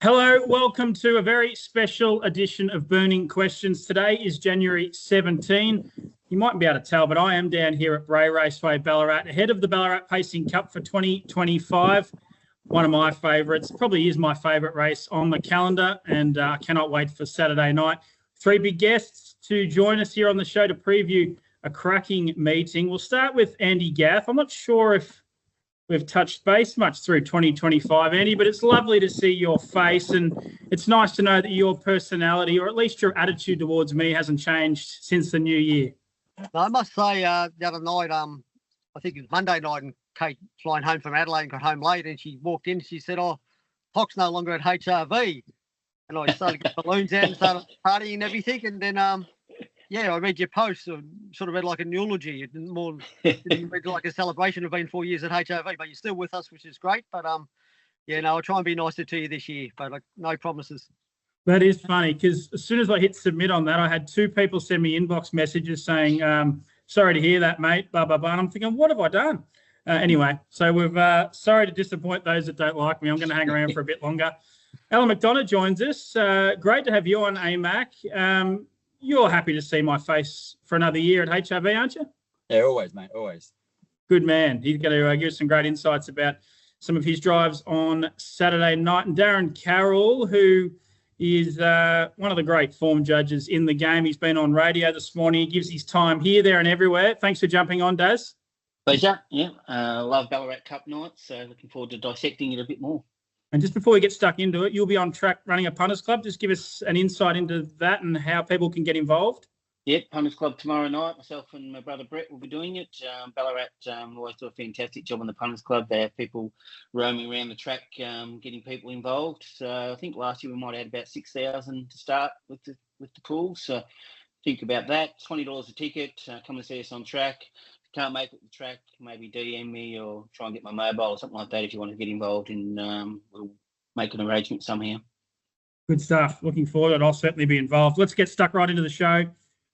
Hello, welcome to a very special edition of Burning Questions. Today is January 17. You mightn't be able to tell, but I am down here at Bray Raceway, Ballarat, ahead of the Ballarat Pacing Cup for 2025. One of my favourites, probably is my favourite race on the calendar, and I cannot wait for Saturday night. Three big guests to join us here on the show to preview a cracking meeting. We'll start with Andy Gath. I'm not sure if we've touched base much through 2025, Andy, but it's lovely to see your face, and it's nice to know that your personality, or at least your attitude towards me, hasn't changed since the new year. No, I must say, the other night, I think it was Monday night, and Kate flying home from Adelaide and got home late, and she walked in, she said, "Oh, Hock's no longer at HRV." And I started to get balloons out and started partying and everything, and then I read your post, sort of read like a eulogy. It didn't read like a celebration of being 4 years at HRV, but you're still with us, which is great. But I'll try and be nicer to you this year, but no promises. That is funny, because as soon as I hit submit on that, I had two people send me inbox messages saying, "Sorry to hear that, mate, blah, blah, blah." And I'm thinking, what have I done? Anyway, so we've sorry to disappoint those that don't like me. I'm going to hang around for a bit longer. Allan McDonough joins us. Great to have you on, AMAC. You're happy to see my face for another year at HRV, aren't you? Yeah, always, mate, always. Good man. He's going to give us some great insights about some of his drives on Saturday night. And Darren Carroll, who is one of the great form judges in the game. He's been on radio this morning. He gives his time here, there and everywhere. Thanks for jumping on, Daz. Pleasure. Yeah, love Ballarat Cup nights, so looking forward to dissecting it a bit more. And just before we get stuck into it, you'll be on track running a punters club. Just give us an insight into that and how people can get involved. Yep, punters club tomorrow night. Myself and my brother Brett will be doing it. Ballarat always do a fantastic job on the punters club. They have people roaming around the track, getting people involved. So I think last year we might have had about 6,000 to start with the pool. So think about that. $20 a ticket. Come and see us on track. Can't make it the track, maybe DM me or try and get my mobile or something like that if you want to get involved, and we'll make an arrangement somehow. Good stuff. Looking forward to it. I'll certainly be involved. Let's get stuck right into the show.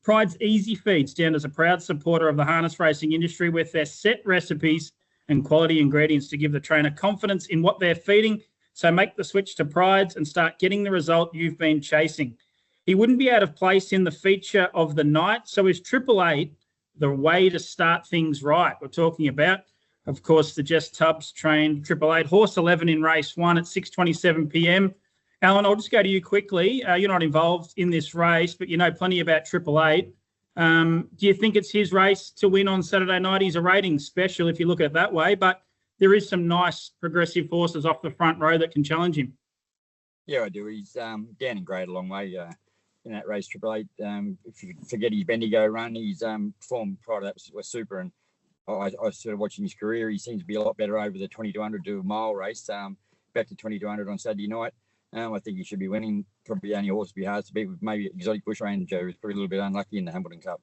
Pride's Easy Feed stands as a proud supporter of the harness racing industry with their set recipes and quality ingredients to give the trainer confidence in what they're feeding. So make the switch to Pride's and start getting the result you've been chasing. He wouldn't be out of place in the feature of the night, so is 888 the way to start things right. We're talking about, of course, the Jess Tubbs trained 888 Horse 11 in race 1 at 6:27 p.m. Allan, I'll just go to you quickly. You're not involved in this race, but you know plenty about 888. Do you think it's his race to win on Saturday night? He's a rating special if you look at it that way, but there is some nice progressive horses off the front row that can challenge him. Yeah, I do. He's down in grade a long way. In that race, 888, if you forget his Bendigo run, his form prior to that was super. And I sort of watching his career, he seems to be a lot better over the 2200 to a mile race. Back to 2200 on Saturday night. I think he should be winning. Probably the only horse to be hard to beat with maybe Exotic Bushranger, who's probably a little bit unlucky in the Hamilton Cup.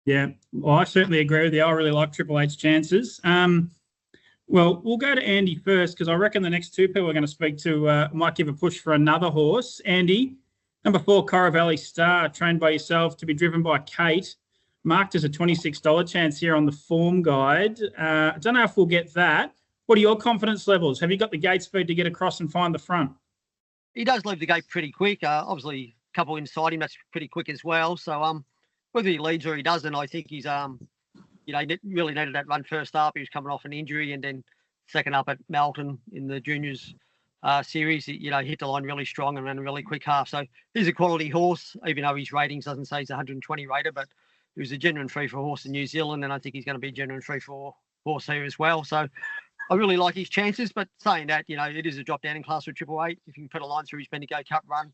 Yeah, well, I certainly agree with you. I really like 888's chances. Well, we'll go to Andy first because I reckon the next two people we're going to speak to might give a push for another horse. Andy, number 4, Corrivelli Star, trained by yourself to be driven by Kate, marked as a $26 chance here on the form guide. I don't know if we'll get that. What are your confidence levels? Have you got the gate speed to get across and find the front? He does leave the gate pretty quick. Obviously, a couple inside him, that's pretty quick as well. So whether he leads or he doesn't, I think he's, he really needed that run first up. He was coming off an injury, and then second up at Melton in the juniors series, hit the line really strong and ran a really quick half. So he's a quality horse, even though his ratings doesn't say he's 120 rated, but he was a genuine 3-4 horse in New Zealand, and I think he's going to be a genuine 3-4 horse here as well. So I really like his chances, but saying that, it is a drop down in class with 888. If you can put a line through his Bendigo Cup run,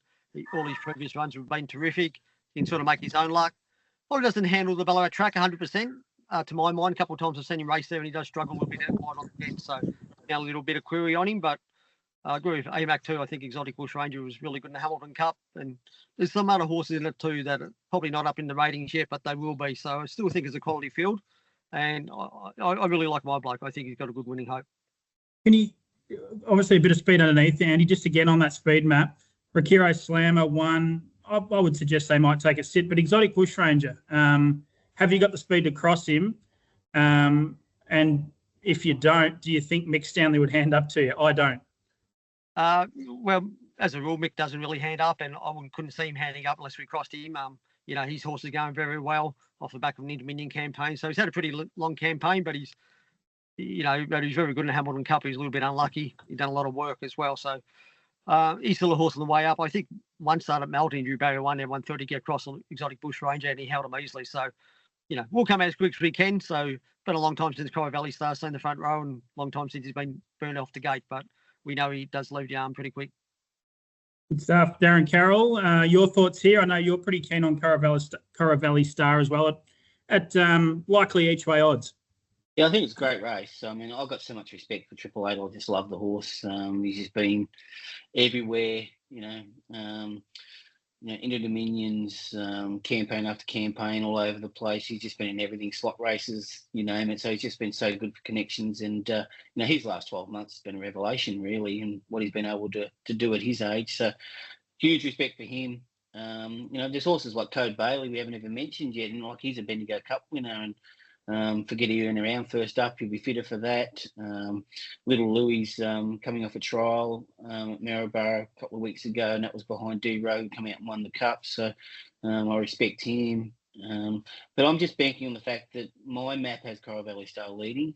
all his previous runs have been terrific. He can sort of make his own luck. Probably doesn't handle the Ballarat track 100%. To my mind, a couple of times I've seen him race there, and he does struggle a little bit wide on the end. So now a little bit of query on him, but I agree with AMAC too. I think Exotic Bushranger was really good in the Hamilton Cup, and there's some other horses in it too that are probably not up in the ratings yet, but they will be. So I still think it's a quality field, and I really like my bloke. I think he's got a good winning hope. Can he, obviously a bit of speed underneath, Andy, just again on that speed map, Rakiro Slammer 1, I would suggest they might take a sit, but Exotic Bushranger, have you got the speed to cross him? And if you don't, do you think Mick Stanley would hand up to you? I don't. Well, as a rule, Mick doesn't really hand up, and I couldn't see him handing up unless we crossed him. His horse is going very well off the back of an Interminion campaign. So he's had a pretty long campaign, but he's very good in the Hamilton Cup. He's a little bit unlucky. He's done a lot of work as well. So he's still a horse on the way up. I think one start at Melton, Drew Barrier 1 and 130 get across the exotic bush ranger, and he held him easily. So, we'll come out as quick as we can. So it's been a long time since Coral Valley Star's in the front row, and a long time since he's been burned off the gate. But we know he does leave the arm pretty quick. Good stuff. Darren, Carroll, your thoughts here? I know you're pretty keen on Coral Valley Star as well at likely each way odds. Yeah, I think it's a great race. I mean, I've got so much respect for Triple Eight. I just love the horse. He's just been everywhere, into Dominions, campaign after campaign, all over the place. He's just been in everything, slot races, you name it. So he's just been so good for connections. And, his last 12 months has been a revelation, really, and what he's been able to do at his age. So huge respect for him. There's horses like Code Bailey we haven't even mentioned yet, and he's a Bendigo Cup winner, and forget he earned around first up. He'll be fitter for that. Little Louis coming off a trial at Maryborough a couple of weeks ago, and that was behind D Road, come out and won the cup. So I respect him. But I'm just banking on the fact that my map has Coral Valley Star leading.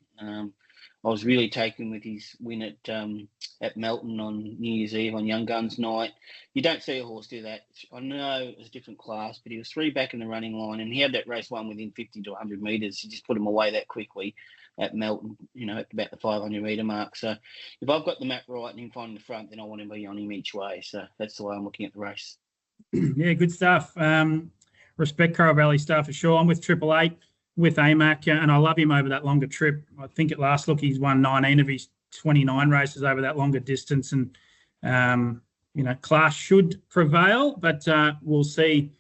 I was really taken with his win at Melton on New Year's Eve on Young Guns night. You don't see a horse do that. I know it was a different class, but he was 3 back in the running line, and he had that race won within 50 to 100 metres. He just put him away that quickly at Melton, at about the 500 metre mark. So if I've got the map right and him finding the front, then I want to be on him each way. So that's the way I'm looking at the race. Yeah, good stuff. Respect Coral Valley Star for sure. I'm with Triple Eight, with AMAC, and I love him over that longer trip. I think at last look, he's won 19 of his 29 races over that longer distance, and, class should prevail, but we'll see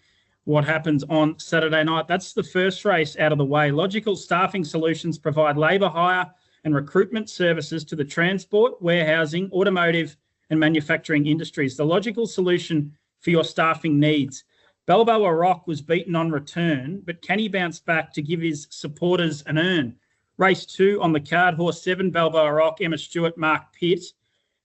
what happens on Saturday night. That's the first race out of the way. Logical Staffing Solutions provide labour hire and recruitment services to the transport, warehousing, automotive and manufacturing industries. The logical solution for your staffing needs. Balboa Rock was beaten on return, but can he bounce back to give his supporters an earn? Race 2 on the card, horse 7, Balboa Rock, Emma Stewart, Mark Pitt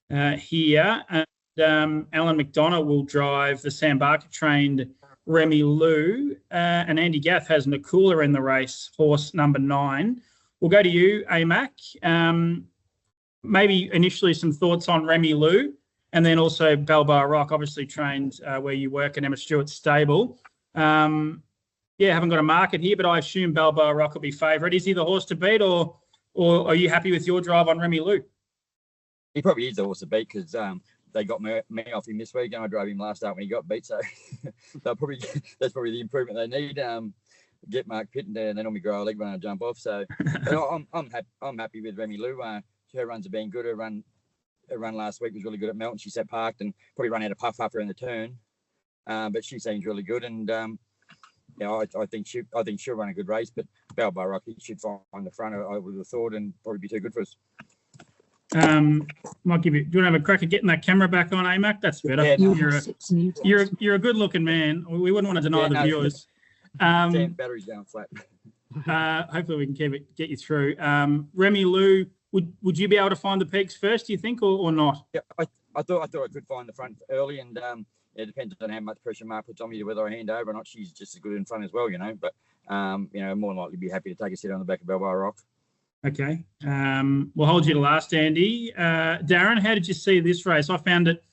here. And Allan McDonough will drive the Sam Barker-trained Remy Lou. And Andy Gath has Nakula in the race, horse number 9. We'll go to you, AMAC. Maybe initially some thoughts on Remy Lou. And then also Balboa Rock, obviously trained where you work at Emma Stewart's stable. Haven't got a market here, but I assume Balboa Rock will be favourite. Is he the horse to beat, or are you happy with your drive on Remy Lou? He probably is the horse to beat because they got me off him this week, and I drove him last start when he got beat. So that's probably the improvement they need. Get Mark Pitt and they normally grow a leg when I jump off. So I'm happy with Remy Lou. Her runs have been good. Her run last week was really good at Melton. She sat parked and probably run out of puff after in the turn, but she seems really good. And I think she'll run a good race. But Balboa Rock, he should find the front. I would have thought, and probably be too good for us. Might give you. Do you want to have a crack at getting that camera back on, AMAC? That's better. Yeah, you're a good-looking man. We wouldn't want to deny the viewers. Battery's going flat. Hopefully we can get you through. Remy Lou. Would you be able to find the peaks first, do you think, or not? Yeah, I thought I could find the front early, and it depends on how much pressure Mark puts on me, whether I hand over or not. She's just as good in front as well, But more than likely be happy to take a sit on the back of Balboa Rock. Okay, we'll hold you to last, Andy. Darren, how did you see this race? I found it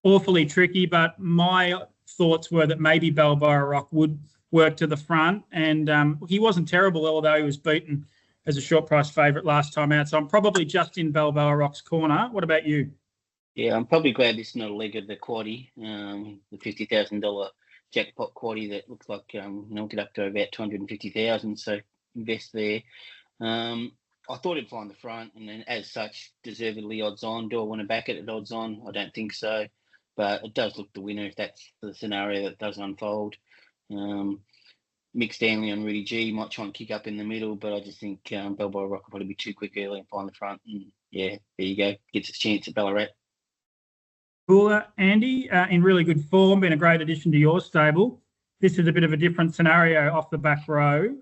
awfully tricky, but my thoughts were that maybe Balboa Rock would work to the front, and he wasn't terrible, although he was beaten as a short price favourite last time out. So I'm probably just in Balboa Rock's corner. What about you? Yeah, I'm probably glad this is not a leg of the quaddie, the $50,000 jackpot quaddie that looks like it'll get up to about 250,000. So invest there. I thought it'd find the front, and then as such, deservedly odds on. Do I want to back it at odds on? I don't think so, but it does look the winner if that's the scenario that does unfold. Mick Stanley on Rudy G might try and kick up in the middle, but I just think Balboa Rock will probably be too quick early and find the front. And there you go. Gets its chance at Ballarat. Cool, Andy, in really good form, been a great addition to your stable. This is a bit of a different scenario off the back row.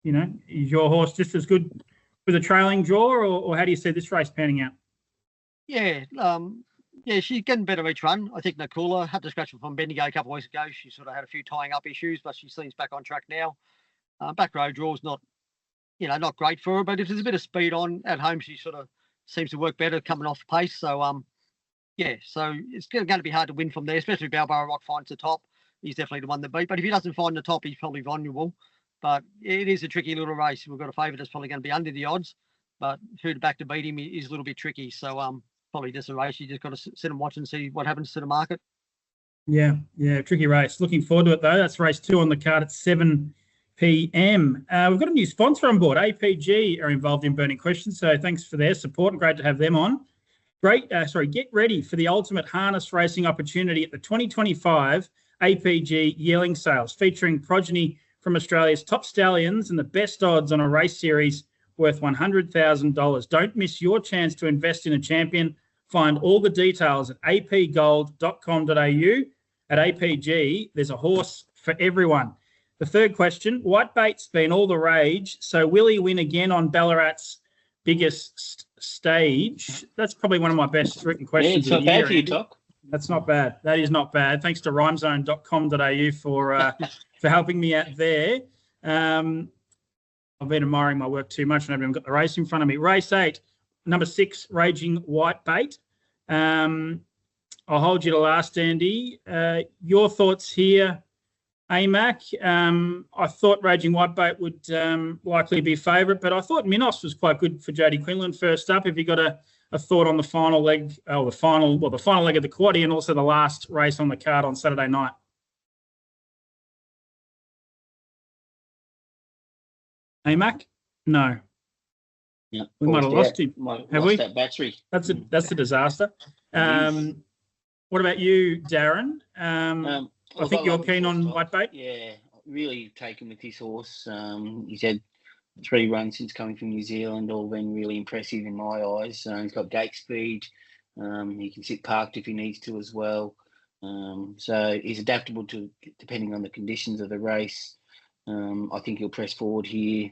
Is your horse just as good with a trailing draw, or how do you see this race panning out? Yeah, Yeah, she's getting better each run. I think Nakula had to scratch from Bendigo a couple of weeks ago. She sort of had a few tying up issues, but she seems back on track now. Back row draw's not great for her, but if there's a bit of speed on at home, she sort of seems to work better coming off the pace. So, so it's going to be hard to win from there, especially if Balboa Rock finds the top. He's definitely the one to beat. But if he doesn't find the top, he's probably vulnerable. But it is a tricky little race. We've got a favourite that's probably going to be under the odds, but who to back to beat him is a little bit tricky. So, probably just a race. You just got to sit and watch and see what happens to the market. Yeah, tricky race. Looking forward to it, though. That's race 2 on the card at 7 p.m. We've got a new sponsor on board. APG are involved in Burning Questions, so thanks for their support and great to have them on. Get ready for the ultimate harness racing opportunity at the 2025 APG Yearling Sales, featuring progeny from Australia's top stallions and the best odds on a race series worth $100,000. Don't miss your chance to invest in a champion. Find all the details at apgold.com.au. At APG, there's a horse for everyone. The third question, Whitebait's been all the rage, so will he win again on Ballarat's biggest stage? That's probably one of my best written questions. Yeah, it's not bad for you, Doc. That's not bad. That is not bad. Thanks to rhymezone.com.au for helping me out there. I've been admiring my work too much and I haven't even got the race in front of me. Race 8, number 6, Raging Whitebait. I'll hold you to last, Andy. Your thoughts here, AMAC. I thought Raging Whitebait would likely be favourite, but I thought Minos was quite good for JD Quinlan first up. Have you got a thought on the final leg, the final leg of the quaddie and also the last race on the card on Saturday night? AMAC? No. Yeah, we might have lost him. Have we? That battery. That's a disaster. What about you, Darren? I think you're keen on Whitebait. Yeah, really taken with this horse. He's had 3 runs since coming from New Zealand, all been really impressive in my eyes. He's got gate speed. He can sit parked if he needs to as well. So he's adaptable to depending on the conditions of the race. I think he'll press forward here.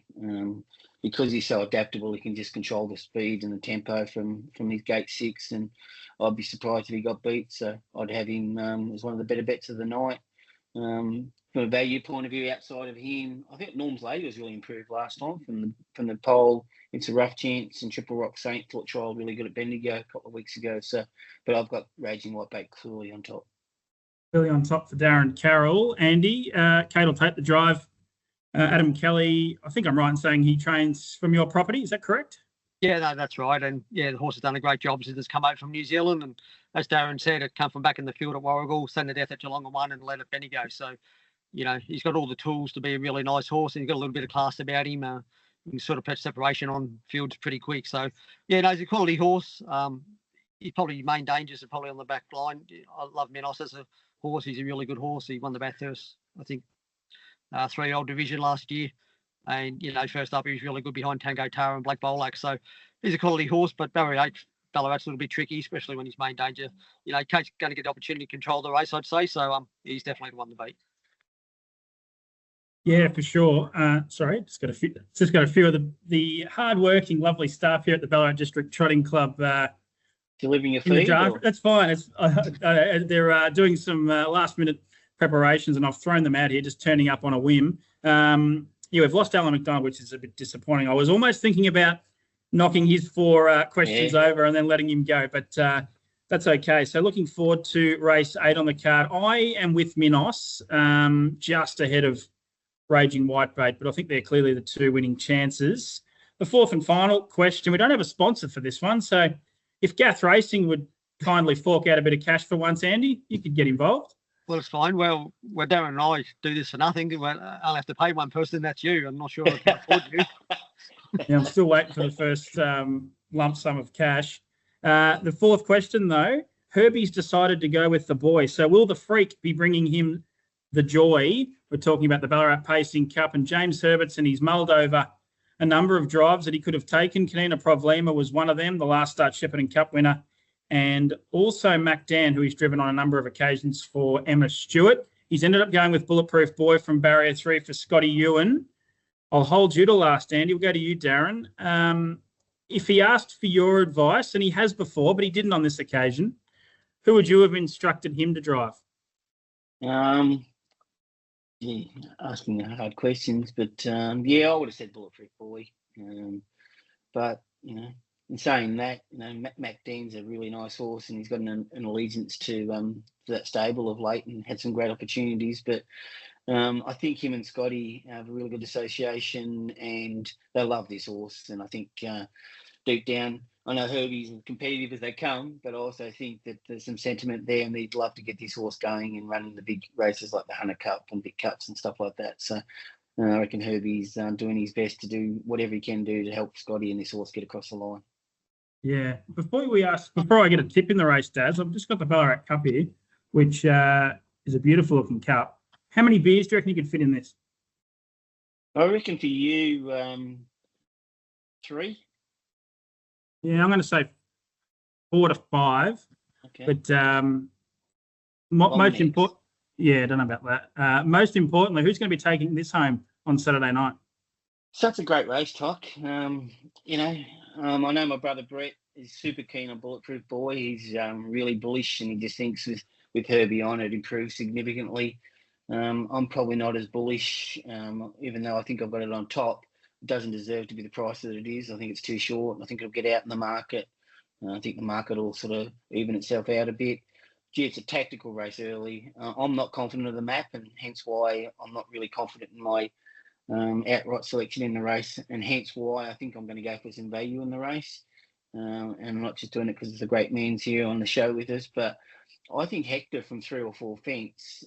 Because he's so adaptable, he can just control the speed and the tempo from his gate 6, and I'd be surprised if he got beat. So I'd have him as one of the better bets of the night. From a value point of view, outside of him, I think Norm's Lady was really improved last time from the pole. It's a rough chance, and Triple Rock Saint thought trial really good at Bendigo a couple of weeks ago. So, but I've got Raging Whitebait clearly on top. Clearly on top for Darren Carroll. Andy, Kate will take the drive. Adam Kelly, I think I'm right in saying he trains from your property. Is that correct? Yeah, no, that's right. And yeah, the horse has done a great job since it's come out from New Zealand. And as Darren said, it come from back in the field at Warragul, sent to death at Geelong and 1 and led at Bendigo. So, he's got all the tools to be a really nice horse, and he's got a little bit of class about him. He can sort of press separation on fields pretty quick. So, yeah, no, he's a quality horse. He's probably main dangers are probably on the back line. I love Minos as a horse. He's a really good horse. He won the Bathurst, I think, 3-year-old division last year. And, first up, he was really good behind Tango Tara and Black Bolak. So he's a quality horse, but Ballarat's a little bit tricky, especially when he's main danger. Kate's going to get the opportunity to control the race, I'd say. So he's definitely the one to beat. Yeah, for sure. Sorry, just got a few of the hard-working, lovely staff here at the Ballarat District Trotting Club. Delivering a feed? That's fine. It's they're doing some last-minute preparations, and I've thrown them out here, just turning up on a whim. We've lost Allan McDonough, which is a bit disappointing. I was almost thinking about knocking his 4 questions over and then letting him go, but that's okay. So looking forward to race 8 on the card. I am with Minos, just ahead of Raging Whitebait, but I think they're clearly the 2 winning chances. The 4th and final question. We don't have a sponsor for this one, so if Gath Racing would kindly fork out a bit of cash for once, Andy, you could get involved. Well, it's fine. Well, Darren and I do this for nothing. I'll have to pay one person. That's you. I'm not sure I can afford you. Yeah, I'm still waiting for the first lump sum of cash. The 4th question, though, Herbie's decided to go with the boy. So will the freak be bringing him the joy? We're talking about the Ballarat Pacing Cup, and James Herbertson, he's mulled over a number of drives that he could have taken. Kanina Problema was one of them, the last start Shepparton Cup winner. And also Mac Dan, who he's driven on a number of occasions for Emma Stewart. He's ended up going with Bulletproof Boy from Barrier 3 for Scotty Ewan. I'll hold you to last, Andy. We'll go to you, Darren. If he asked for your advice, and he has before, but he didn't on this occasion, who would you have instructed him to drive? Yeah, asking the hard questions, but yeah, I would have said Bulletproof Boy. But in saying that, Mac Dean's a really nice horse, and he's got an allegiance to that stable of late, and had some great opportunities. But I think him and Scotty have a really good association, and they love this horse. And I think deep down, I know Herbie's as competitive as they come, but I also think that there's some sentiment there, and they'd love to get this horse going and running the big races like the Hunter Cup and big cups and stuff like that. So I reckon Herbie's doing his best to do whatever he can do to help Scotty and this horse get across the line. Yeah. Before I get a tip in the race, Daz, I've just got the Ballarat Cup here, which is a beautiful looking cup. How many beers do you reckon you could fit in this? I reckon for you, 3. Yeah, I'm going to say 4 to 5. Okay. But most important, I don't know about that. Most importantly, who's going to be taking this home on Saturday night? Such a great race, Toc. I know my brother Brett is super keen on Bulletproof Boy. He's really bullish, and he just thinks with Herbie on it improves significantly. I'm probably not as bullish, even though I think I've got it on top. It doesn't deserve to be the price that it is. I think it's too short. I think it'll get out in the market. I think the market will sort of even itself out a bit. Gee, it's a tactical race early. I'm not confident of the map, and hence why I'm not really confident in my outright selection in the race, and hence why I think I'm going to go for some value in the race. And I'm not just doing it because there's a great man's here on the show with us, but I think Hector from 3 or 4 fence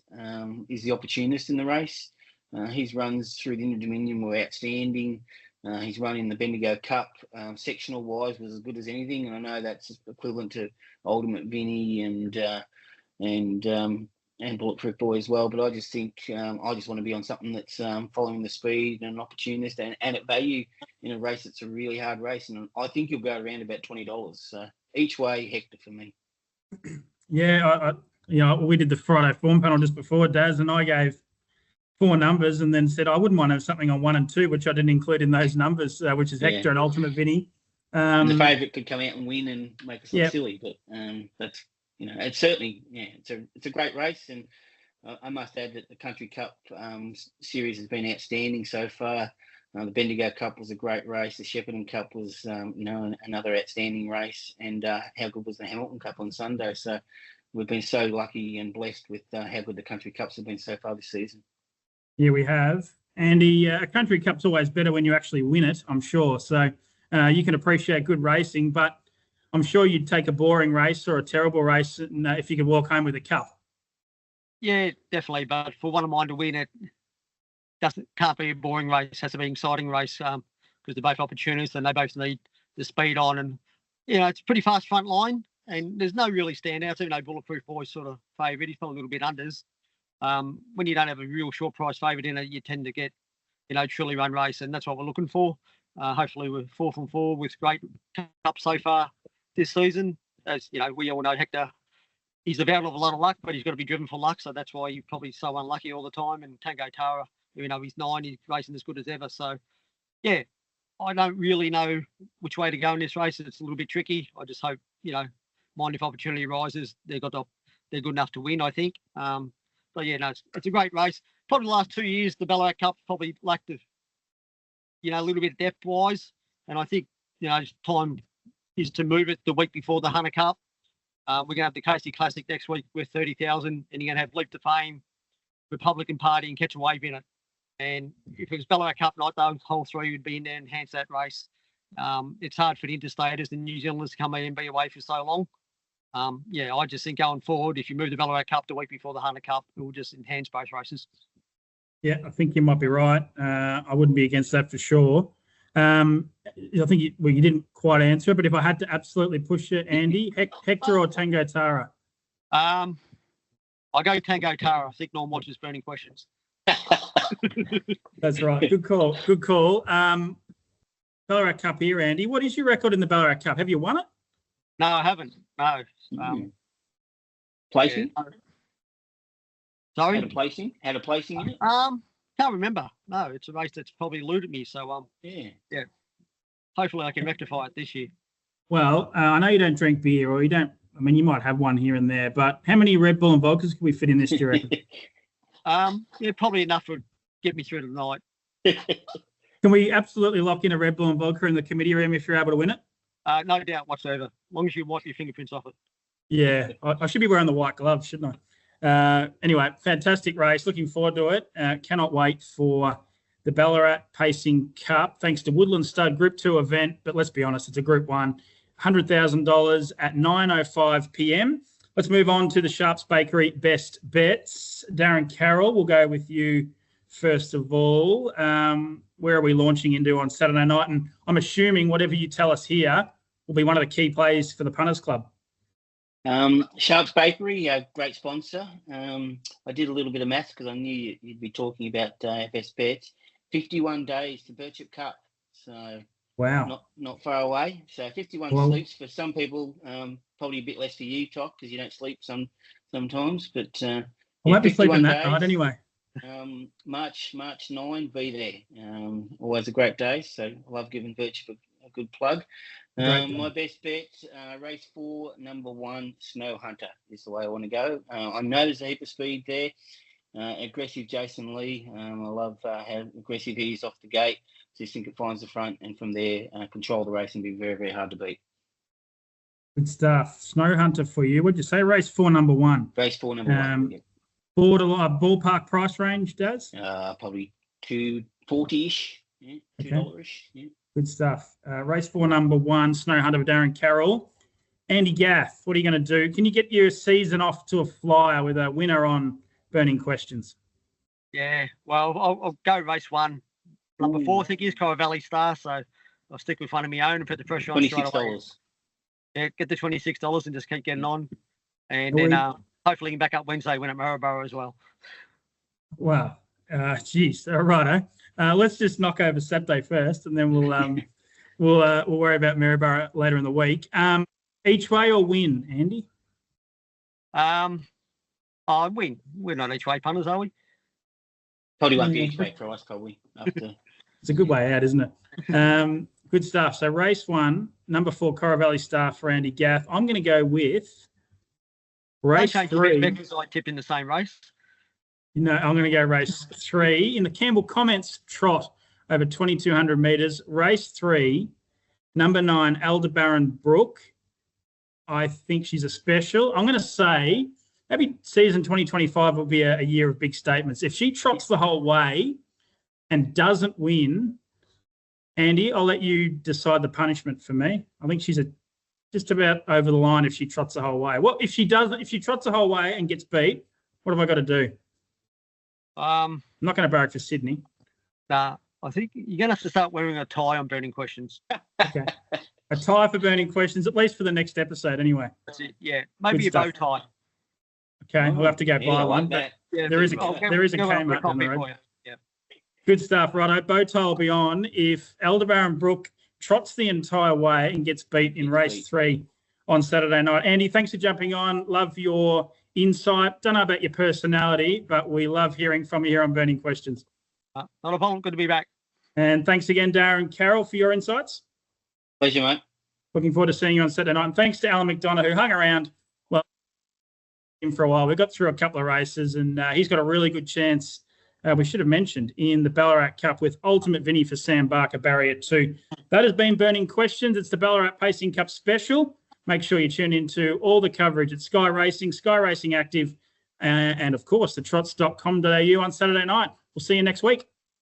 is the opportunist in the race. His runs through the Inter-Dominion were outstanding. He's run in the Bendigo Cup, sectional wise, was as good as anything, and I know that's equivalent to Ultimate Vinny and Bulletproof Boy as well. But I just think I just want to be on something that's following the speed and an opportunist and at value in a race that's a really hard race, and I think you'll go around about $20. So each way, Hector for me. Yeah, we did the Friday form panel just before, Daz, and I gave 4 numbers and then said I wouldn't mind having something on 1 and 2, which I didn't include in those numbers, which is Hector and Ultimate Vinny. And the favourite could come out and win and make us look silly, but that's it's certainly it's a great race, and I must add that the Country Cup series has been outstanding so far. The Bendigo Cup was a great race. The Shepparton Cup was another outstanding race, and how good was the Hamilton Cup on Sunday? So we've been so lucky and blessed with how good the Country Cups have been so far this season. Yeah, we have. Andy, a Country Cup's always better when you actually win it, I'm sure. So you can appreciate good racing, but I'm sure you'd take a boring race or a terrible race if you could walk home with a cup. Yeah, definitely. But for one of mine to win, it can't be a boring race. It has to be an exciting race because they're both opportunists and they both need the speed on. And, it's a pretty fast front line, and there's no really standouts, even though Bulletproof Boy's sort of favourite. He's probably a little bit unders. When you don't have a real short price favourite in it, you tend to get, truly run race, and that's what we're looking for. Hopefully we're 4 from 4 with great cups so far this season. As we all know, Hector, he's a battle of a lot of luck, but he's got to be driven for luck, so that's why he's probably so unlucky all the time. And Tango Tara, he's 9, he's racing as good as ever. So, yeah, I don't really know which way to go in this race. It's a little bit tricky. I just hope, mind if opportunity arises, they're good enough to win, I think. But yeah, no, it's a great race. Probably the last 2 years, the Ballarat Cup probably lacked a little bit depth wise, and I think time is to move it the week before the Hunter Cup. We're going to have the Casey Classic next week with 30,000, and you're going to have Leap to Fame, Republican Party, and Catch a Wave in it. And if it was Ballarat Cup night, those whole 3 would be in there and enhance that race. It's hard for the interstaters and New Zealanders to come in and be away for so long. I just think going forward, if you move the Ballarat Cup the week before the Hunter Cup, it will just enhance both races. Yeah, I think you might be right. I wouldn't be against that for sure. I think you didn't quite answer it, but if I had to absolutely push it, Andy, Hector or Tango Tara? I go Tango Tara. I think Norm watches burning questions. That's right. Good call. Good call. Ballarat Cup here, Andy. What is your record in the Ballarat Cup? Have you won it? No, I haven't. No. Placing? Yeah. Sorry? Had a placing in it? Can't remember. No, it's a race that's probably eluded me. So yeah. Hopefully I can rectify it this year. Well, I know you don't drink beer or you don't I mean, you might have one here and there, but how many Red Bull and vodkas can we fit in this, do you reckon? Yeah, probably enough to get me through the night. Can we absolutely lock in a Red Bull and vodka in the committee room if you're able to win it? No doubt whatsoever. As long as you wipe your fingerprints off it. Yeah, I should be wearing the white gloves, shouldn't I? Anyway, fantastic race. Looking forward to it. Cannot wait for the Ballarat Pacing Cup. Thanks to Woodland Stud Group 2 event, but let's be honest, it's a Group 1. $100,000 at 9:05 p.m. Let's move on to the Sharps Bakery Best Bets. Darren Carroll, we'll go with you first of all. Where are we launching into on Saturday night? And I'm assuming whatever you tell us here will be one of the key plays for the Punters Club. Sharps Bakery, a great sponsor. I did a little bit of maths because I knew you'd be talking about best bets. 51 days to Birchip Cup, so wow, not far away. So 51 sleeps for some people, probably a bit less for you, Toc, because you don't sleep sometimes. But I won't be sleeping that night anyway. March 9, be there. Always a great day. So I love giving Birchip a good plug. My best bet, race 4, number 1, Snow Hunter is the way I want to go. I know there's a heap of speed there. Aggressive Jason Lee. I love how aggressive he is off the gate. Just think it finds the front, and from there, control the race and be very, very hard to beat. Good stuff. Snow Hunter for you. What'd you say? Race 4, number 1. Race 4, number 1. Yeah. Ballpark price range, Daz? Probably $2.40-ish. Yeah, $2-ish. Yeah. Good stuff. Race 4, number 1, Snow Hunter with Darren Carroll. Andy Gath, what are you going to do? Can you get your season off to a flyer with a winner on Burning Questions? Yeah, well, I'll go race 1. Number 4, I think, is Carroll Valley Star, so I'll stick with one of my own and put the pressure on straight away. Yeah, get the $26 and just keep getting on. And then hopefully you can back up Wednesday, win at Maryborough as well. Wow. Geez. All right. Let's just knock over Saturday first, and then we'll worry about Maryborough later in the week. Each way or win, Andy? Win. We're not each way punters, are we? Probably won't be each way for us, probably. It's a good way out, isn't it? Good stuff. So race 1, number 4, Carroll Valley Star for Andy Gath. I'm going to go with race 3. I tipped in the same race. No, I'm going to go race 3 in the Campbell Comments Trot over 2,200 metres. Race 3, number 9, Aldebaran Brook. I think she's a special. I'm going to say maybe season 2025 will be a year of big statements. If she trots the whole way and doesn't win, Andy, I'll let you decide the punishment for me. I think she's just about over the line if she trots the whole way. What if she doesn't? If she trots the whole way and gets beat, what have I got to do? I'm not going to barrack for Sydney. Nah, I think you're going to have to start wearing a tie on Burning Questions. Okay. A tie for Burning Questions, at least for the next episode anyway. That's it, yeah. Maybe a bow tie. Okay, we'll have to go buy one. But there is a Kmart down the road. Yeah. Good stuff, righto. Bow tie will be on if Aldebaran Brook trots the entire way and gets beat in race 3 on Saturday night. Andy, thanks for jumping on. Love your insight. Don't know about your personality, but we love hearing from you here on Burning Questions. Not a problem. Good to be back. And thanks again, Darren Carroll, for your insights. Pleasure, mate. Looking forward to seeing you on Saturday night. And thanks to Allan McDonough, who hung around for a while. We got through a couple of races, and he's got a really good chance. We should have mentioned in the Ballarat Cup with Ultimate Vinny for Sam Barker, barrier 2. That has been Burning Questions. It's the Ballarat Pacing Cup special. Make sure you tune into all the coverage at Sky Racing Active, and of course the trots.com.au on Saturday night. We'll see you next week.